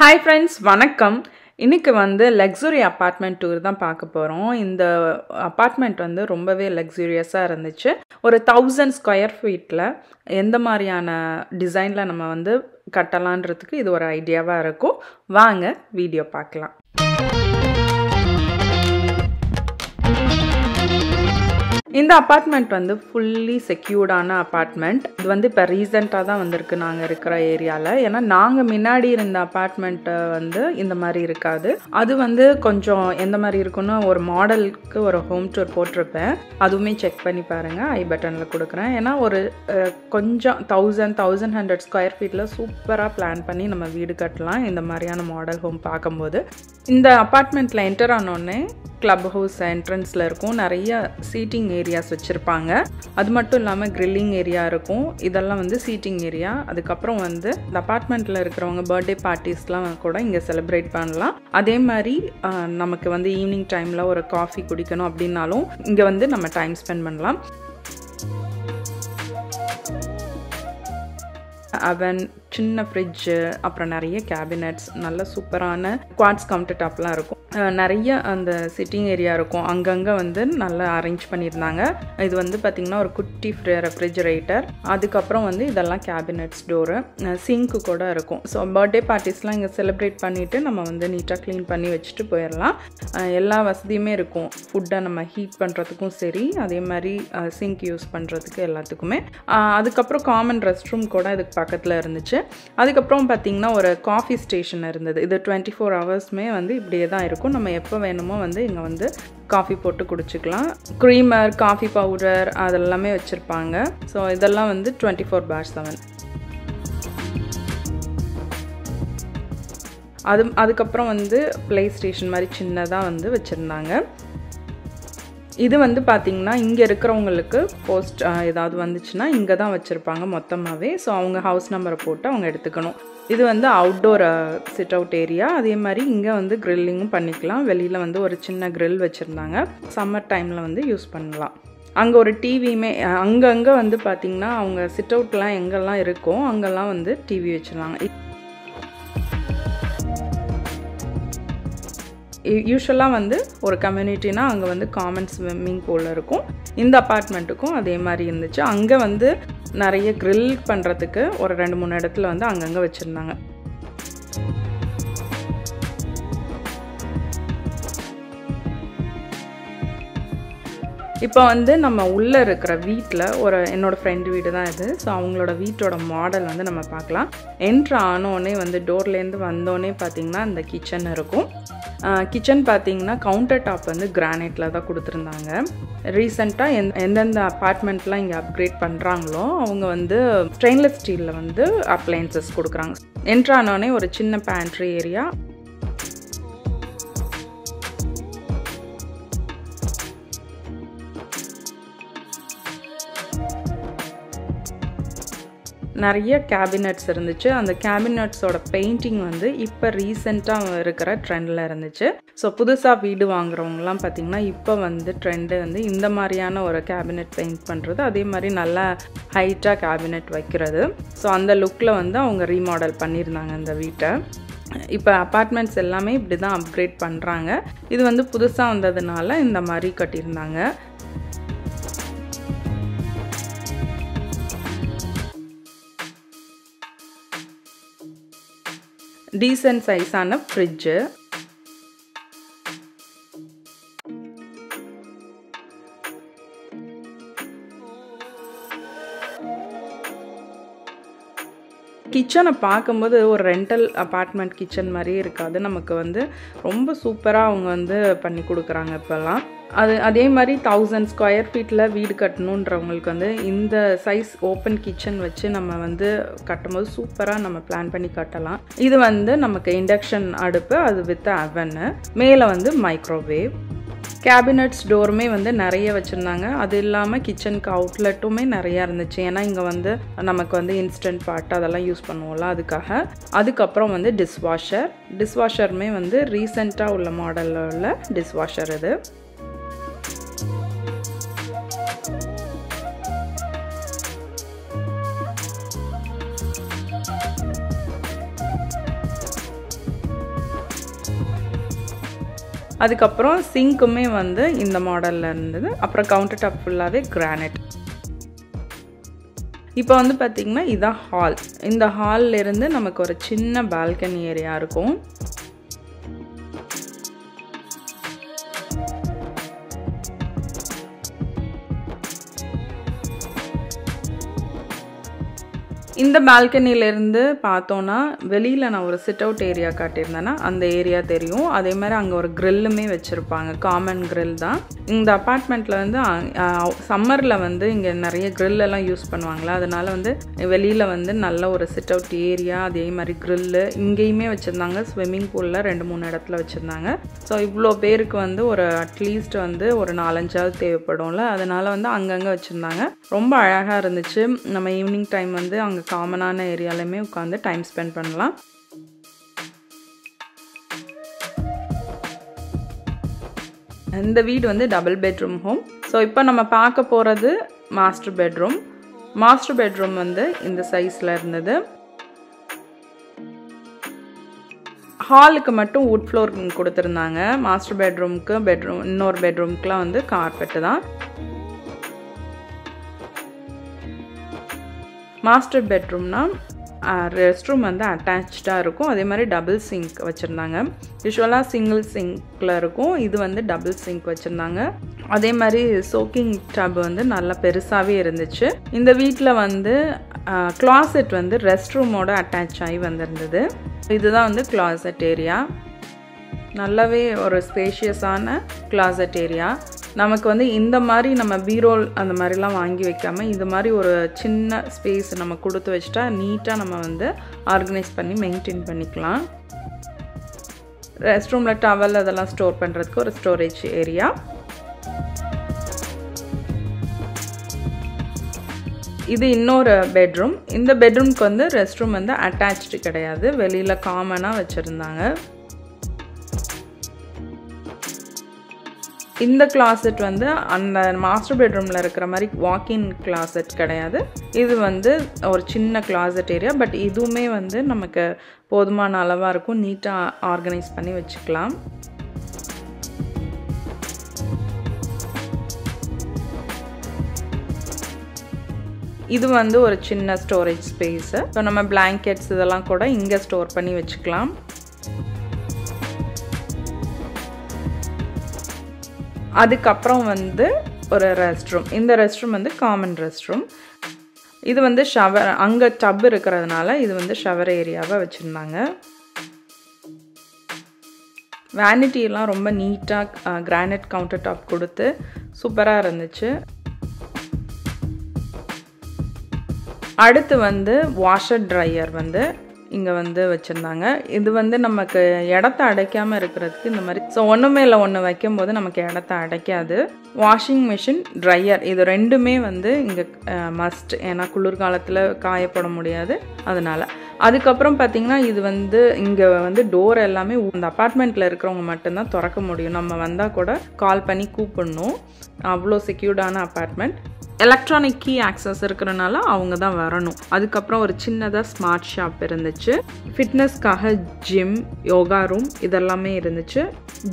Hi friends, வணக்கம். இன்னைக்கு வந்து லக்ஸுரி அபார்ட்மெண்ட் டூர் தான் பார்க்க போறோம். இந்த அபார்ட்மெண்ட் வந்து ரொம்பவே லக்ஸூரியஸா இருந்துச்சு. ஒரு 1000 ஸ்கொயர் ஃபீட்ல எந்த மாதிரியான டிசைன்ல நம்ம வந்து கட்டலாம்ன்றதுக்கு இது ஒரு ஐடியாவா இருக்கும். வாங்க வீடியோ பார்க்கலாம். இந்த அபார்ட்மெண்ட் வந்து ஃபுல்லி செக்யூர்டான அபார்ட்மெண்ட். இது வந்து இப்போ ரீசெண்டாக தான் வந்திருக்கு நாங்கள் இருக்கிற ஏரியாவில். ஏன்னா நாங்கள் முன்னாடி இருந்த அபார்ட்மெண்ட்டை வந்து இந்த மாதிரி இருக்காது. அது வந்து கொஞ்சம் எந்த மாதிரி இருக்குன்னு ஒரு மாடலுக்கு ஒரு ஹோம் டூர் போட்டிருப்பேன். அதுவுமே செக் பண்ணி பாருங்கள், ஐ பட்டனில் கொடுக்குறேன். ஏன்னா ஒரு கொஞ்சம் 1100 ஸ்கொயர் ஃபீட்டில் சூப்பராக பிளான் பண்ணி நம்ம வீடு கட்டலாம் இந்த மாதிரியான மாடல் ஹோம் பார்க்கும்போது. இந்த அபார்ட்மெண்ட்டில் என்டர் ஆனோடனே கிளப் ஹவுஸ் என்ட்ரன்ஸில் இருக்கும். நிறைய சீட்டிங் ஏரியாஸ் வச்சுருப்பாங்க. அது மட்டும் இல்லாமல் கிரில்லிங் ஏரியா இருக்கும். இதெல்லாம் வந்து சீட்டிங் ஏரியா. அதுக்கப்புறம் வந்து இந்த அபார்ட்மெண்ட்டில் இருக்கிறவங்க பர்த்டே பார்ட்டிஸ்லாம் கூட இங்கே செலிப்ரேட் பண்ணலாம். அதே மாதிரி நமக்கு வந்து ஈவினிங் டைமில் ஒரு காஃபி குடிக்கணும் அப்படின்னாலும் இங்கே வந்து நம்ம டைம் ஸ்பெண்ட் பண்ணலாம். அவன், சின்ன ஃப்ரிட்ஜு, அப்புறம் நிறைய கேபினட்ஸ், நல்ல சூப்பரான குவாட்ஸ் கவுண்டர் டாப்லாம் இருக்கும். நிறைய அந்த சிட்டிங் ஏரியா இருக்கும். அங்கங்கே வந்து நல்லா அரேஞ்ச் பண்ணியிருந்தாங்க. இது வந்து பார்த்திங்கன்னா ஒரு குட்டி ரெஃப்ரிஜரேட்டர். அதுக்கப்புறம் வந்து இதெல்லாம் கேபினட்ஸ், டோரு, சிங்க்கு கூட இருக்கும். ஸோ பர்த்டே பார்ட்டிஸ்லாம் இங்கே செலிப்ரேட் பண்ணிவிட்டு நம்ம வந்து நீட்டாக க்ளீன் பண்ணி வச்சுட்டு போயிடலாம். எல்லா வசதியுமே இருக்கும். ஃபுட்டை நம்ம ஹீட் பண்ணுறதுக்கும் சரி, அதே மாதிரி சிங்க் யூஸ் பண்ணுறதுக்கு எல்லாத்துக்குமே. அதுக்கப்புறம் காமன் ரெஸ்ட் ரூம் கூட இதுக்கு பக்கத்தில் இருந்துச்சு. அதுக்கப்புறம் பார்த்திங்கன்னா ஒரு காஃபி ஸ்டேஷன் இருந்தது. இது 24 ஹவர்ஸுமே வந்து இப்படியே தான் இருக்கும். நம்ம எப்போ வேணுமோ வந்து இங்கே வந்து காஃபி போட்டு குடிச்சிக்கலாம். க்ரீமர், காஃபி பவுடர் அதெல்லாமே வச்சுருப்பாங்க. ஸோ இதெல்லாம் வந்து 24/7. அதுக்கப்புறம் வந்து ப்ளே ஸ்டேஷன் மாதிரி சின்னதாக வந்து வச்சுருந்தாங்க. இது வந்து பார்த்திங்கன்னா இங்கே இருக்கிறவங்களுக்கு போஸ்ட் ஏதாவது வந்துச்சுன்னா இங்கே தான் வச்சுருப்பாங்க மொத்தமாகவே. ஸோ அவங்க ஹவுஸ் நம்பரை போட்டு அவங்க எடுத்துக்கணும். இது வந்து அவுட்டோர் சிட் அவுட் ஏரியா. அதே மாதிரி இங்கே வந்து க்ரில்லிங்கும் பண்ணிக்கலாம். வெளியில் வந்து ஒரு சின்ன க்ரில் வச்சுருந்தாங்க. சம்மர் டைமில் வந்து யூஸ் பண்ணலாம். அங்கே ஒரு டிவியுமே அங்கங்கே வந்து பார்த்திங்கன்னா அவங்க சிட் அவுட்லாம் எங்கெல்லாம் இருக்கோ அங்கெல்லாம் வந்து டிவி வச்சுருந்தாங்க. யூஸ்வலாக வந்து ஒரு கம்யூனிட்டினா அங்கே வந்து காமன் ஸ்விம்மிங் பூல் இருக்கும். இந்த அப்பார்ட்மெண்ட்டுக்கும் அதே மாதிரி இருந்துச்சு. அங்கே வந்து நிறைய க்ரில் பண்ணுறதுக்கு ஒரு 2-3 இடத்துல வந்து அங்கங்கே வச்சுருந்தாங்க. இப்போ வந்து நம்ம உள்ளே இருக்கிற வீட்டில் என்னோடய ஃப்ரெண்டு வீடு தான் இது. ஸோ அவங்களோட வீட்டோட மாடல் வந்து நம்ம பார்க்கலாம். என்ட்ரு ஆனோடனே வந்து டோர்லேருந்து வந்தோடனே பார்த்திங்கன்னா இந்த கிச்சன் இருக்கும். கிச்சன் பார்த்திங்கன்னா கவுண்டர் டாப் வந்து கிரானைட்டில் தான் கொடுத்துருந்தாங்க. ரீசெண்டாக எந்தெந்த அப்பார்ட்மெண்ட்லாம் இங்கே அப்கிரேட் பண்ணுறாங்களோ அவங்க வந்து ஸ்டெயின்லெஸ் ஸ்டீலில் வந்து அப்ளையன்சஸ் கொடுக்குறாங்க. என்ட்ரு ஆனோடனே ஒரு சின்ன பேண்ட்ரி ஏரியா. நிறைய கேபினட்ஸ் இருந்துச்சு. அந்த கேபினட்ஸோட பெயிண்டிங் வந்து இப்போ ரீசெண்டாக இருக்கிற ட்ரெண்டில் இருந்துச்சு. ஸோ புதுசாக வீடு வாங்குறவங்கலாம் பார்த்திங்கன்னா இப்போ வந்து ட்ரெண்டு வந்து இந்த மாதிரியான ஒரு கேபினட் பெயிண்ட் பண்ணுறது, அதே மாதிரி நல்லா ஹைட்டாக கேபினட் வைக்கிறது. ஸோ அந்த லுக்கில் வந்து அவங்க ரீமாடல் பண்ணியிருந்தாங்க இந்த வீட்டை. இப்போ அப்பார்ட்மெண்ட்ஸ் எல்லாமே இப்படி தான் அப்கிரேட் பண்ணுறாங்க. இது வந்து புதுசாக வந்ததுனால இந்த மாதிரி கட்டியிருந்தாங்க. டீசன்ட் சைஸான ஃப்ரிட்ஜு, கிச்சனை பார்க்கும்போது ஒரு ரெண்டல் அப்பார்ட்மெண்ட் கிச்சன் மாதிரியே இருக்காது. நமக்கு வந்து ரொம்ப சூப்பராக அவங்க வந்து பண்ணி கொடுக்குறாங்க இப்போல்லாம். அதே மாதிரி 1000 ஸ்கொயர் ஃபீட்டில் வீடு கட்டணுன்றவங்களுக்கு வந்து இந்த சைஸ் ஓப்பன் கிச்சன் வச்சு நம்ம வந்து கட்டும்போது சூப்பராக நம்ம பிளான் பண்ணி கட்டலாம். இது வந்து நமக்கு இண்டக்ஷன் அடுப்பு, அது வித் அவன்னு, மேலே வந்து மைக்ரோவேவ். கேபினட்ஸ், டோருமே வந்து நிறைய வச்சுருந்தாங்க. அது இல்லாமல் கிச்சனுக்கு அவுட்லெட்டுமே நிறையா இருந்துச்சு. ஏன்னா இங்கே வந்து நமக்கு வந்து இன்ஸ்டன்ட் பாட் அதெல்லாம் யூஸ் பண்ணுவோம்ல, அதுக்காக. அதுக்கப்புறம் வந்து டிஷ்வாஷருமே வந்து ரீசெண்டாக உள்ள மாடலில் உள்ள டிஷ்வாஷர் இது. அதுக்கப்புறம் சிங்க்குமே வந்து இந்த மாடலில் இருந்தது. அப்புறம் கவுண்டர் டாப் ஃபுல்லாகவே கிரானைட். இப்போ வந்து பார்த்திங்கன்னா இதான் ஹால். இந்த ஹாலில் இருந்து நமக்கு ஒரு சின்ன பால்கனி ஏரியா இருக்கும். இந்த பால்கனிலேருந்து பார்த்தோன்னா வெளியில் நான் ஒரு சிட் அவுட் ஏரியா காட்டியிருந்தேன்னா அந்த ஏரியா தெரியும். அதே மாதிரி அங்கே ஒரு க்ரில்லுமே வச்சுருப்பாங்க, காமன் க்ரில் தான். இந்த அப்பார்ட்மெண்ட்டில் வந்து சம்மரில் வந்து இங்கே நிறைய க்ரில்லெல்லாம் யூஸ் பண்ணுவாங்களா, அதனால் வந்து வெளியில் வந்து நல்ல ஒரு சிட் அவுட் ஏரியா, அதே மாதிரி க்ரில்லு இங்கேயுமே வச்சுருந்தாங்க. ஸ்விம்மிங் பூலில் 2-3 இடத்துல வச்சுருந்தாங்க. ஸோ இவ்வளோ பேருக்கு வந்து ஒரு அட்லீஸ்ட் வந்து ஒரு 4-5 தேவைப்படும்ல, அதனால் வந்து அங்கங்கே வச்சுருந்தாங்க. ரொம்ப அழகாக இருந்துச்சு. நம்ம ஈவினிங் டைம் வந்து அங்கே காமனான ஏரியாலையுமே உட்காந்து டைம் ஸ்பெண்ட் பண்ணலாம். இந்த வீடு வந்து டபுள் பெட்ரூம் ஹோம். ஸோ இப்போ நம்ம பார்க்க போகிறது மாஸ்டர் பெட்ரூம். மாஸ்டர் பெட்ரூம் வந்து இந்த சைஸில் இருந்தது. ஹாலுக்கு மட்டும் வுட் ஃப்ளோர் கொடுத்துருந்தாங்க. மாஸ்டர் பெட்ரூமுக்கு இன்னொரு பெட்ரூமுக்குலாம் வந்து கார்பெட்டு தான். மாஸ்டர் பெட்ரூம்னா ரெஸ்ட் ரூம் வந்து அட்டாச்சாக இருக்கும். அதே மாதிரி டபுள் சிங்க் வச்சுருந்தாங்க. யூஸ்வலாக சிங்கிள் சிங்க்கில் இருக்கும், இது வந்து டபுள் சிங்க் வச்சுருந்தாங்க. அதே மாதிரி சோக்கிங் டப் வந்து நல்லா பெருசாகவே இருந்துச்சு. இந்த வீட்டில் வந்து கிளாசெட் வந்து ரெஸ்ட் ரூமோட அட்டாச் ஆகி வந்திருந்தது. இதுதான் வந்து கிளாசெட் ஏரியா. நல்லாவே ஒரு ஸ்பேஷியஸான கிளாசெட் ஏரியா. நமக்கு வந்து இந்த மாதிரி நம்ம பீரோல் அந்த மாதிரிலாம் வாங்கி வைக்காமல் இந்த மாதிரி ஒரு சின்ன ஸ்பேஸ் நம்ம கொடுத்து வச்சுட்டா நீட்டாக நம்ம வந்து ஆர்கனைஸ் பண்ணி மெயின்டைன் பண்ணிக்கலாம். ரெஸ்ட் ரூமில் டவல் அதெல்லாம் ஸ்டோர் பண்ணுறதுக்கு ஒரு ஸ்டோரேஜ் ஏரியா. இது இன்னொரு பெட்ரூம். இந்த பெட்ரூம்க்கு வந்து ரெஸ்ட் ரூம் வந்து அட்டாச்சு கிடையாது, வெளியில் காமனாக வச்சுருந்தாங்க. இந்த கிளாசெட் வந்து அந்த மாஸ்டர் பெட்ரூமில் இருக்கிற மாதிரி வாக்கின் கிளாசெட் கிடையாது. இது வந்து ஒரு சின்ன கிளாசெட் ஏரியா. பட் இதுவுமே வந்து நமக்கு போதுமான அளவாக இருக்கும், நீட்டாக ஆர்கனைஸ் பண்ணி வச்சுக்கலாம். இது வந்து ஒரு சின்ன ஸ்டோரேஜ் ஸ்பேஸு. ஸோ நம்ம பிளாங்கெட்ஸ் இதெல்லாம் கூட இங்கே ஸ்டோர் பண்ணி வச்சுக்கலாம். அதுக்கப்புறம் வந்து ஒரு ரெஸ்ட் ரூம். இந்த ரெஸ்ட் ரூம் வந்து காமன் ரெஸ்ட் ரூம். இது வந்து ஷவர், அங்கே டப் இருக்கிறதுனால இது வந்து ஷவர் ஏரியாவை வச்சுருந்தாங்க. வேனிட்டியெல்லாம் ரொம்ப நீட்டாக கிரானைட் கவுண்டர் டாப் கொடுத்து சூப்பராக இருந்துச்சு. அடுத்து வந்து வாஷர் ட்ரையர் வந்து இங்கே வந்து வச்சுருந்தாங்க. இது வந்து நமக்கு இடத்த அடைக்காமல் இருக்கிறதுக்கு இந்த மாதிரி. ஸோ ஒன்று மேலே ஒன்று வைக்கும்போது நமக்கு இடத்த அடைக்காது. வாஷிங் மிஷின், ட்ரையர் இது ரெண்டுமே வந்து இங்கே மஸ்ட். ஏன்னா குளிர்காலத்தில் காயப்பட முடியாது, அதனால். அதுக்கப்புறம் பார்த்திங்கன்னா இது வந்து இங்கே வந்து டோர் எல்லாமே இந்த அப்பார்ட்மெண்ட்டில் இருக்கிறவங்க மட்டும்தான் திறக்க முடியும். நம்ம வந்தால் கூட கால் பண்ணி கூப்பிடணும். அவ்வளோ செக்யூர்டான அப்பார்ட்மெண்ட். எலக்ட்ரானிக் கீ ஆக்சஸ் இருக்கிறனால அவங்க தான் வரணும். அதுக்கப்புறம் ஒரு சின்னதாக ஸ்மார்ட் ஷாப் இருந்துச்சு. ஃபிட்னஸ்க்காக ஜிம், யோகா ரூம் இதெல்லாமே இருந்துச்சு.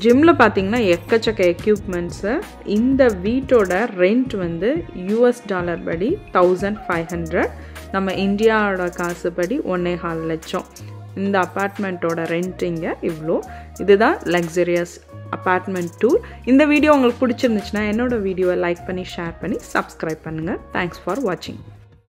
ஜிம்மில் பார்த்தீங்கன்னா எக்கச்சக்க எக்யூப்மெண்ட்ஸு. இந்த வீட்டோட ரெண்ட் வந்து $US படி 1500. நம்ம இந்தியாவோட காசு படி 1.25 லட்சம். இந்த அப்பார்ட்மெண்ட்டோட ரெண்ட் இங்கே இவ்வளோ. இதுதான் லக்ஸரியஸ் அப்பார்ட்மெண்ட் டூர். இந்த வீடியோ உங்களுக்கு பிடிச்சிருந்துச்சுன்னா என்னோட வீடியோவை லைக் பண்ணி ஷேர் பண்ணி சப்ஸ்கிரைப் பண்ணுங்கள். தேங்க்ஸ் ஃபார் வாட்சிங்.